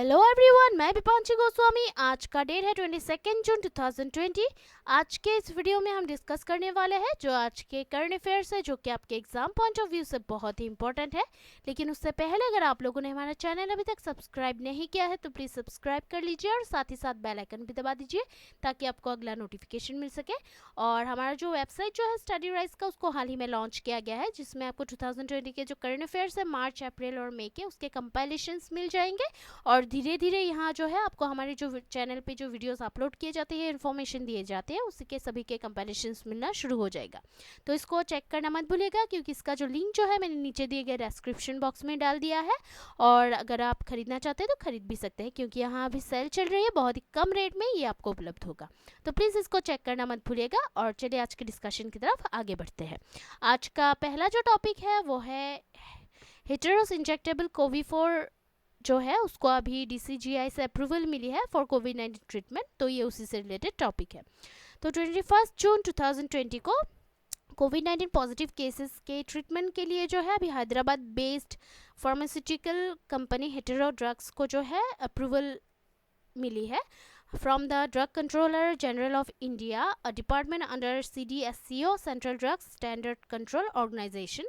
Hello everyone, मैं विपांशी गोस्वामी। आज का डेट है 22 जून 2020। आज के इस वीडियो में हम डिस्कस करने वाले हैं जो आज के करंट अफेयर्स है, जो कि आपके एग्जाम पॉइंट ऑफ व्यू से बहुत ही इंपॉर्टेंट है। लेकिन उससे पहले अगर आप लोगों ने हमारा चैनल अभी तक सब्सक्राइब नहीं किया है तो प्लीज़ सब्सक्राइब कर लीजिए और साथ ही साथ बेल आइकन भी दबा दीजिए ताकि आपको अगला नोटिफिकेशन मिल सके। और हमारा जो वेबसाइट जो है स्टडी राइज का, उसको हाल ही में लॉन्च किया गया है, जिसमें आपको 2020 के जो करंट अफेयर्स है मार्च, अप्रैल और मई के, उसके कंपाइलेशंस मिल जाएंगे। और धीरे धीरे यहाँ जो है आपको हमारे जो चैनल पे जो वीडियोस अपलोड किए जाते हैं, इन्फॉर्मेशन दिए जाते हैं, उसके सभी के कंपैरिजंस मिलना शुरू हो जाएगा। तो इसको चेक करना मत भूलिएगा, क्योंकि इसका जो लिंक जो है मैंने नीचे दिए गए डिस्क्रिप्शन बॉक्स में डाल दिया है। और अगर आप खरीदना चाहते हैं तो खरीद भी सकते हैं, क्योंकि यहाँ अभी सेल चल रही है, बहुत ही कम रेट में ये आपको उपलब्ध होगा। तो प्लीज़ इसको चेक करना मत भूलिएगा। और चलिए आज के डिस्कशन की तरफ आगे बढ़ते हैं। आज का पहला जो टॉपिक है वो है हेटेरोस इंजेक्टेबल कोविफोर जो है, उसको अभी DCGI से अप्रूवल मिली है फॉर कोविड-19 ट्रीटमेंट। तो ये उसी से रिलेटेड टॉपिक है। तो 21 जून 2020 को कोविड-19 पॉजिटिव केसेस के ट्रीटमेंट के लिए जो है अभी Hyderabad based pharmaceutical company Hetero drugs को जो है अप्रूवल मिली है from the drug controller general of India, a department under CDSCO, central drugs standard control organisation,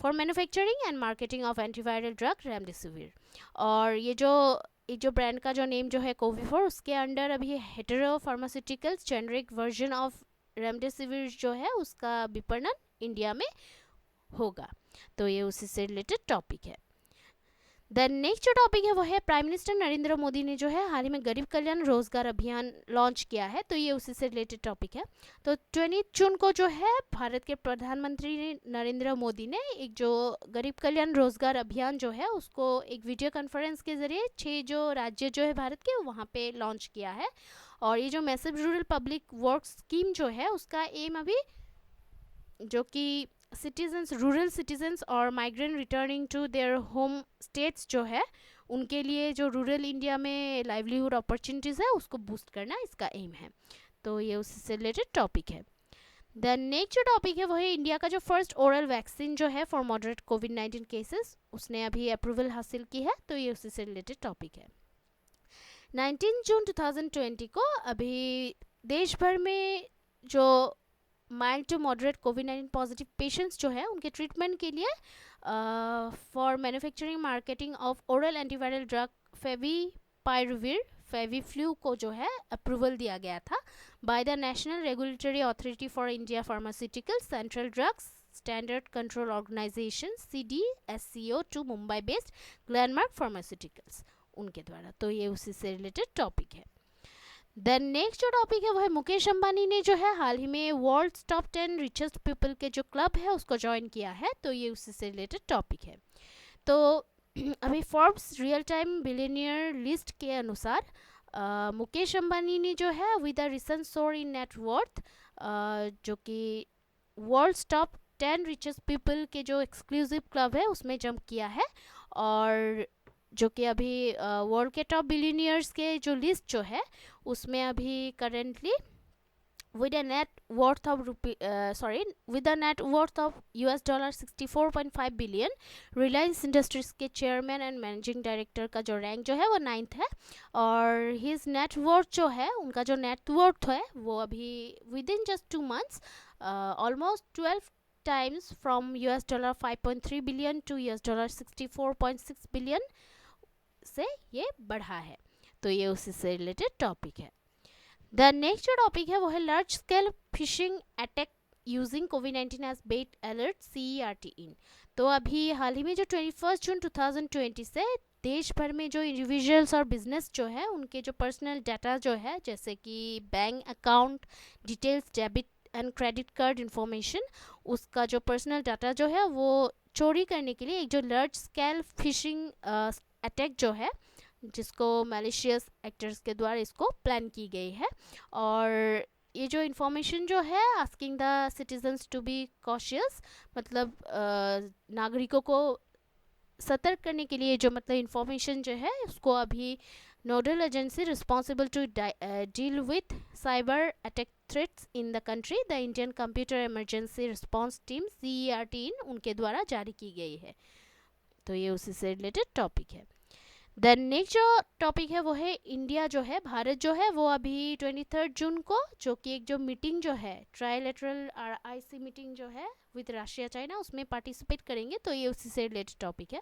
for manufacturing and marketing of antiviral drug remdesivir. और ये जो ब्रांड का जो नेम जो है कोविफोर, उसके अंडर अभी hetero pharmaceuticals generic version of remdesivir जो है उसका विपणन इंडिया में होगा। तो ये उसी से रिलेटेड टॉपिक है। देन नेक्स्ट जो टॉपिक है वो है प्राइम मिनिस्टर नरेंद्र मोदी ने जो है हाल ही में गरीब कल्याण रोजगार अभियान लॉन्च किया है। तो ये उसी से रिलेटेड टॉपिक है। तो 20 जून को जो है भारत के प्रधानमंत्री नरेंद्र मोदी ने एक जो गरीब कल्याण रोजगार अभियान जो है उसको एक वीडियो कॉन्फ्रेंस के जरिए 6 जो राज्य जो है भारत के, वहाँ पे लॉन्च किया है। और ये जो massive rural public work scheme जो है उसका एम अभी जो कि रूरल सिटीजन्स और migrant returning to their home states जो है, उनके लिए जो रूरल इंडिया में लाइवलीहुड अपॉर्चुनिटीज़ है उसको बूस्ट करना इसका एम है। तो ये उससे से रिलेटेड टॉपिक है। देन नेक्स्ट जो टॉपिक है वो है इंडिया का जो फर्स्ट ओरल वैक्सीन जो है फॉर मॉडरेट कोविड-19 केसेस, उसने अभी अप्रूवल हासिल की है। तो ये उससे से रिलेटेड टॉपिक है। 19 जून 2020 को अभी देश भर में जो माइल्ड टू मॉडरेट कोविड-19 पॉजिटिव पेशेंट्स जो है उनके ट्रीटमेंट के लिए for manufacturing marketing of oral antiviral drug favipiravir FabiFlu को जो है अप्रूवल दिया गया था by the national regulatory authority for India pharmaceuticals central drugs standard control organisation CDSCO to Mumbai based Glenmark pharmaceuticals, उनके द्वारा। तो ये उसी से रिलेटेड टॉपिक है। देन नेक्स्ट जो टॉपिक है वो है मुकेश अंबानी ने जो है हाल ही में वर्ल्ड्स टॉप 10 रिचेस्ट पीपल के जो क्लब है उसको ज्वाइन किया है। तो ये उसी से रिलेटेड टॉपिक है। तो अभी Forbes real time billionaire list के अनुसार मुकेश अंबानी ने जो है विद अ रिसेंट सोर इन नेटवर्थ, जो कि वर्ल्ड्स टॉप 10 रिचेस्ट पीपल के जो एक्सक्लूसिव क्लब है उसमें जंप किया है। और जो कि अभी वर्ल्ड के टॉप बिलियनियर्स के जो लिस्ट जो है उसमें अभी currently with a net worth of $64.5 billion Reliance industries के चेयरमैन एंड मैनेजिंग डायरेक्टर का जो रैंक जो है वो 9th है। और हिज नेट वर्थ जो है, उनका जो नेट वर्थ है वो अभी within just 2 months almost 12 times from $5.3 billion to $64.6 billion से ये बढ़ा है। तो ये उसी से रिलेटेड टॉपिक है। द नेक्स्ट जो टॉपिक है वो है large scale phishing attack using कोविड-19 as bait alert CERT in. तो अभी हाल ही में जो 21 जून 2020 से देश भर में जो इंडिविजुअल्स और बिजनेस जो है उनके जो पर्सनल डाटा जो है, जैसे कि bank account details, debit and credit card information, उसका जो पर्सनल डाटा जो है वो चोरी करने के लिए एक जो लार्ज स्केल फिशिंग अटैक जो है, जिसको मैलिशियस एक्टर्स के द्वारा इसको प्लान की गई है। और ये जो इन्फॉर्मेशन जो है asking the citizens to be cautious, मतलब नागरिकों को सतर्क करने के लिए जो मतलब इन्फॉर्मेशन जो है उसको अभी nodal agency responsible to deal with cyber attack threats in the country, the Indian computer emergency response team CERT in, उनके द्वारा जारी की गई है। तो ये उसी से रिलेटेड टॉपिक है। देन नेक्स्ट जो टॉपिक है वो है इंडिया जो है, भारत जो है वो अभी 23 जून को, जो कि एक जो मीटिंग जो है ट्राइलेटरल आईसी मीटिंग जो है विद रशिया चाइना, उसमें पार्टिसिपेट करेंगे। तो ये उसी से रिलेटेड टॉपिक है।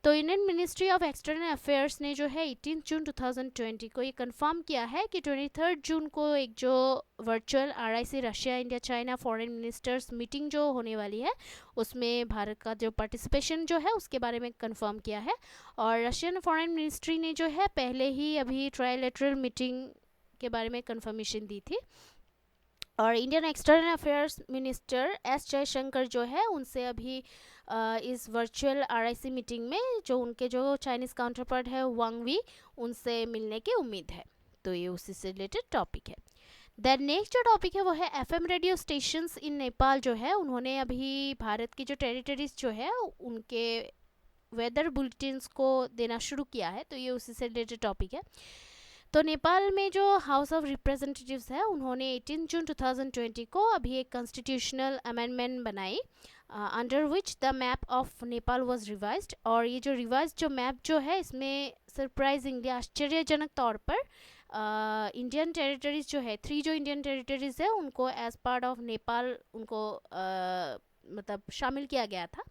तो Indian ministry of external affairs ने जो है 18 जून 2020 को ये कंफर्म किया है कि 23 जून को एक जो virtual RIC Russia India China foreign ministers meeting जो होने वाली है, उसमें भारत का जो पार्टिसिपेशन जो है उसके बारे में कंफर्म किया है। और रशियन फॉरेन मिनिस्ट्री ने जो है पहले ही अभी ट्राइलेटरल मीटिंग के बारे में कंफर्मेशन दी थी। और Indian external affairs minister S Jaishankar जो है उनसे अभी इस वर्चुअल आरआईसी मीटिंग में जो उनके जो चाइनीज़ काउंटर पार्ट है वांग वी, उनसे मिलने की उम्मीद है। तो ये उसी से रिलेटेड टॉपिक है। देन नेक्स्ट जो टॉपिक है वो है एफएम रेडियो स्टेशंस इन नेपाल जो है, उन्होंने अभी भारत की जो टेरिटरीज जो है उनके वेदर बुलेटिन्स को देना शुरू किया है। तो ये उसी से रिलेटेड टॉपिक है। तो नेपाल में जो हाउस ऑफ रिप्रेजेंटेटिव्स है उन्होंने 18 जून 2020 को अभी एक कॉन्स्टिट्यूशनल अमेंडमेंट बनाई under which the map of Nepal was revised. और ये जो रिवाइज जो मैप जो है इसमें सरप्राइजिंगली आश्चर्यजनक तौर पर इंडियन टेरिटरीज जो है 3 जो इंडियन टेरिटरीज है उनको एज पार्ट ऑफ नेपाल उनको मतलब शामिल किया गया था।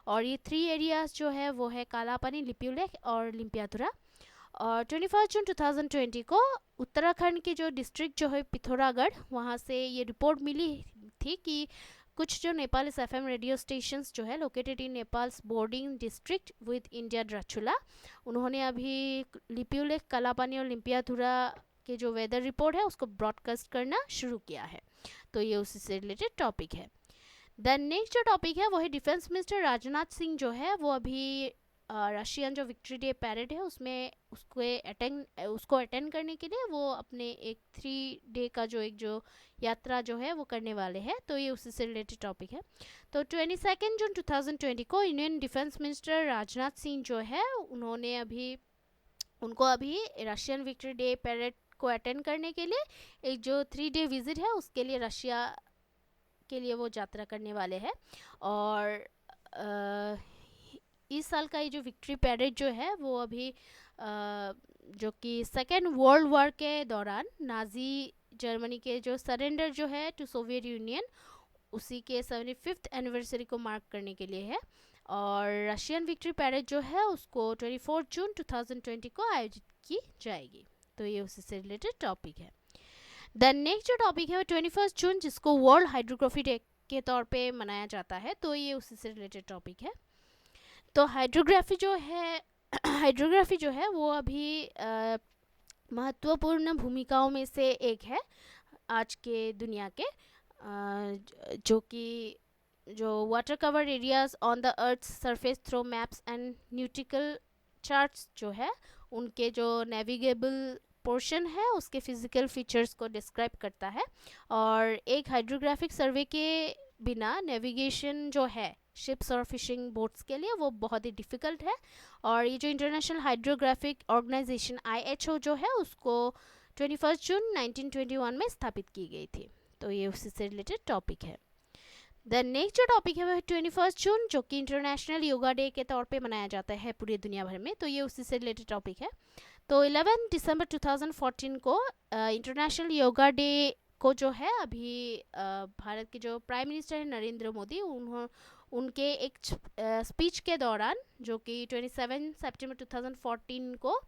और ये 3 एरियाज जो है वो है कालापानी, लिपुलेख और लिम्पियातुरा। और 21 जून 2020 को उत्तराखंड के जो डिस्ट्रिक्ट जो है पिथौरागढ़, वहाँ से ये रिपोर्ट मिली थी कि कुछ जो नेपाल एफएम रेडियो स्टेशंस जो है located in Nepal's bordering district with India Dharchula, उन्होंने अभी लिपुलेख, कालापानी और लिम्पियातुरा के जो वेदर रिपोर्ट है उसको ब्रॉडकास्ट करना शुरू किया है। तो ये उसी से रिलेटेड टॉपिक है। देन नेक्स्ट जो टॉपिक है वो है डिफेंस मिनिस्टर राजनाथ सिंह जो है वो अभी रशियन जो विक्ट्री डे पैरेड है उसमें उसको अटेंड करने के लिए वो अपने एक 3 डे का जो एक जो यात्रा जो है वो करने वाले हैं। तो ये उसी से रिलेटेड टॉपिक है। तो 22 जून 2020 को Indian defence minister Rajnath Singh जो है उनको अभी रशियन विक्ट्री डे पैरेड को अटेंड करने के लिए एक जो 3 डे विजिट है उसके लिए रशिया के लिए वो यात्रा करने वाले हैं। और इस साल का ये जो विक्ट्री पैरेड जो है वो अभी जो कि सेकेंड वर्ल्ड वॉर के दौरान नाजी जर्मनी के जो सरेंडर जो है टू सोवियत यूनियन, उसी के 75th एनिवर्सरी को मार्क करने के लिए है। और रशियन विक्ट्री पैरेड जो है उसको 24 जून 2020 को आयोजित की जाएगी। तो ये उसी से रिलेटेड टॉपिक है। देन नेक्स्ट जो टॉपिक है वो 21 जून जिसको वर्ल्ड हाइड्रोग्राफी डे के तौर पे मनाया जाता है। तो ये उसी से रिलेटेड टॉपिक है। तो हाइड्रोग्राफी जो है वो अभी महत्वपूर्ण भूमिकाओं में से एक है आज के दुनिया के, जो कि जो water cover areas on the earth surface through maps and न्यूटिकल charts जो है उनके जो नेविगेबल पोर्शन है उसके फिजिकल फीचर्स को डिस्क्राइब करता है। और एक हाइड्रोग्राफिक सर्वे के बिना नेविगेशन जो है शिप्स और फिशिंग बोट्स के लिए वो बहुत ही डिफ़िकल्ट है। और ये जो इंटरनेशनल हाइड्रोग्राफिक ऑर्गेनाइजेशन IHO जो है उसको 21 जून 1921 में स्थापित की गई थी। तो ये उसी से रिलेटेड टॉपिक है। द नेक्स्ट जो टॉपिक है वह 21 जून जो कि इंटरनेशनल योगा डे के तौर पे मनाया जाता है पूरी दुनिया भर में। तो ये उसी से रिलेटेड टॉपिक है। तो 11 दिसंबर 2014 को इंटरनेशनल योगा डे को जो है अभी भारत के जो प्राइम मिनिस्टर हैं नरेंद्र मोदी, उनके एक स्पीच के दौरान जो कि 27 सितंबर 2014 को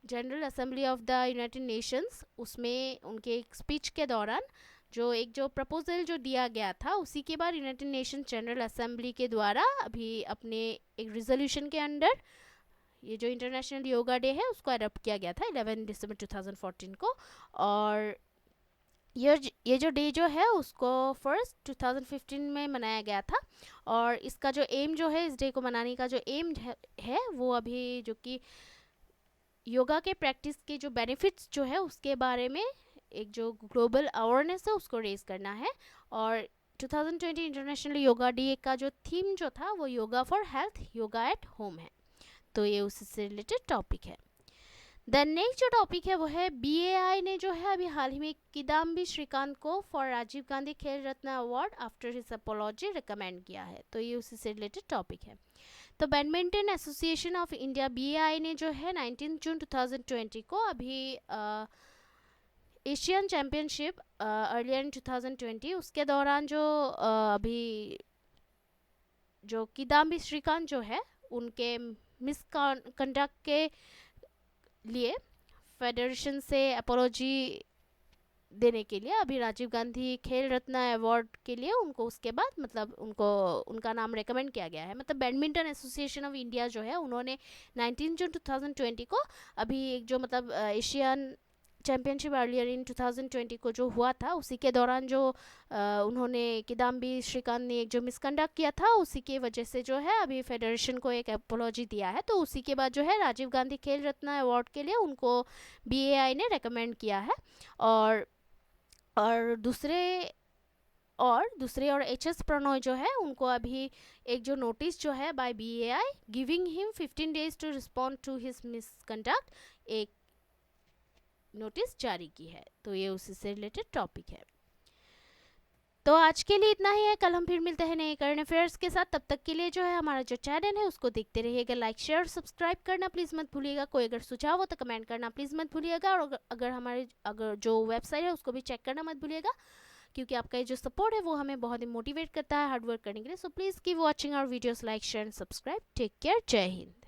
general assembly of the United Nations, उसमें उनके एक स्पीच के दौरान जो प्रपोजल जो दिया गया था उसी के बाद यूनाइटेड नेशंस जनरल असेंबली के द्वारा अभी अपने एक रिजोल्यूशन के अंडर ये जो इंटरनेशनल योगा डे है उसको अडॉप्ट किया गया था 11 दिसंबर 2014 को। और ये जो डे जो है उसको फर्स्ट 2015 में मनाया गया था। और इसका जो एम जो है इस डे को मनाने का जो एम है वो अभी जो कि योगा के प्रैक्टिस के जो बेनिफिट्स जो है उसके बारे में एक जो ग्लोबल अवेयरनेस है उसको रेज करना है। और 2020 इंटरनेशनल योगा डे का जो थीम जो था वो yoga for health, yoga at home है। तो ये उससे रिलेटेड टॉपिक है। देन नेक्स्ट जो टॉपिक है वो है BAI ने जो है अभी हाल ही में किदाम्बी श्रीकांत को for Rajiv Gandhi Khel Ratna award after his apology recommend किया है। तो ये उसी से रिलेटेड टॉपिक है। तो badminton association of India BAI ने जो है 19 जून 2020 को अभी एशियन चैम्पियनशिप अर्लियर इन 2020 उसके दौरान जो अभी जो किदाम्बी श्रीकांत जो है उनके मिसकंडक्ट के लिए फेडरेशन से अपोलॉजी देने के लिए अभी राजीव गांधी खेल रत्न अवार्ड के लिए उनको उसके बाद मतलब उनका नाम रेकमेंड किया गया है। मतलब बैडमिंटन एसोसिएशन ऑफ इंडिया जो है उन्होंने 19 जून 2020 को अभी एक जो मतलब एशियन चैम्पियनशिप अर्लियर इन 2020 को जो हुआ था उसी के दौरान जो उन्होंने किदाम्बी श्रीकांत ने एक जो मिसकंडक्ट किया था उसी की वजह से जो है अभी फेडरेशन को एक अपोलॉजी दिया है। तो उसी के बाद जो है राजीव गांधी खेल रत्न अवार्ड के लिए उनको BAI ने रेकमेंड किया है। और दूसरे और HS प्रणॉय जो है उनको अभी एक जो नोटिस जो है by BAI giving him 15 days to respond to his misconduct एक नोटिस जारी की है। तो ये उसी से रिलेटेड टॉपिक है। तो आज के लिए इतना ही है, कल हम फिर मिलते हैं नए करंट अफेयर्स के साथ। तब तक के लिए जो है हमारा जो चैनल है उसको देखते रहिएगा, लाइक शेयर सब्सक्राइब करना प्लीज़ मत भूलिएगा। कोई अगर सुझाव हो तो कमेंट करना प्लीज़ मत भूलिएगा। और अगर जो वेबसाइट है उसको भी चेक करना मत भूलिएगा, क्योंकि आपका ये जो सपोर्ट है वो हमें बहुत ही मोटिवेट करता है हार्ड वर्क करने के लिए। So please keep watching our videos, like share and subscribe. Take care, जय हिंद।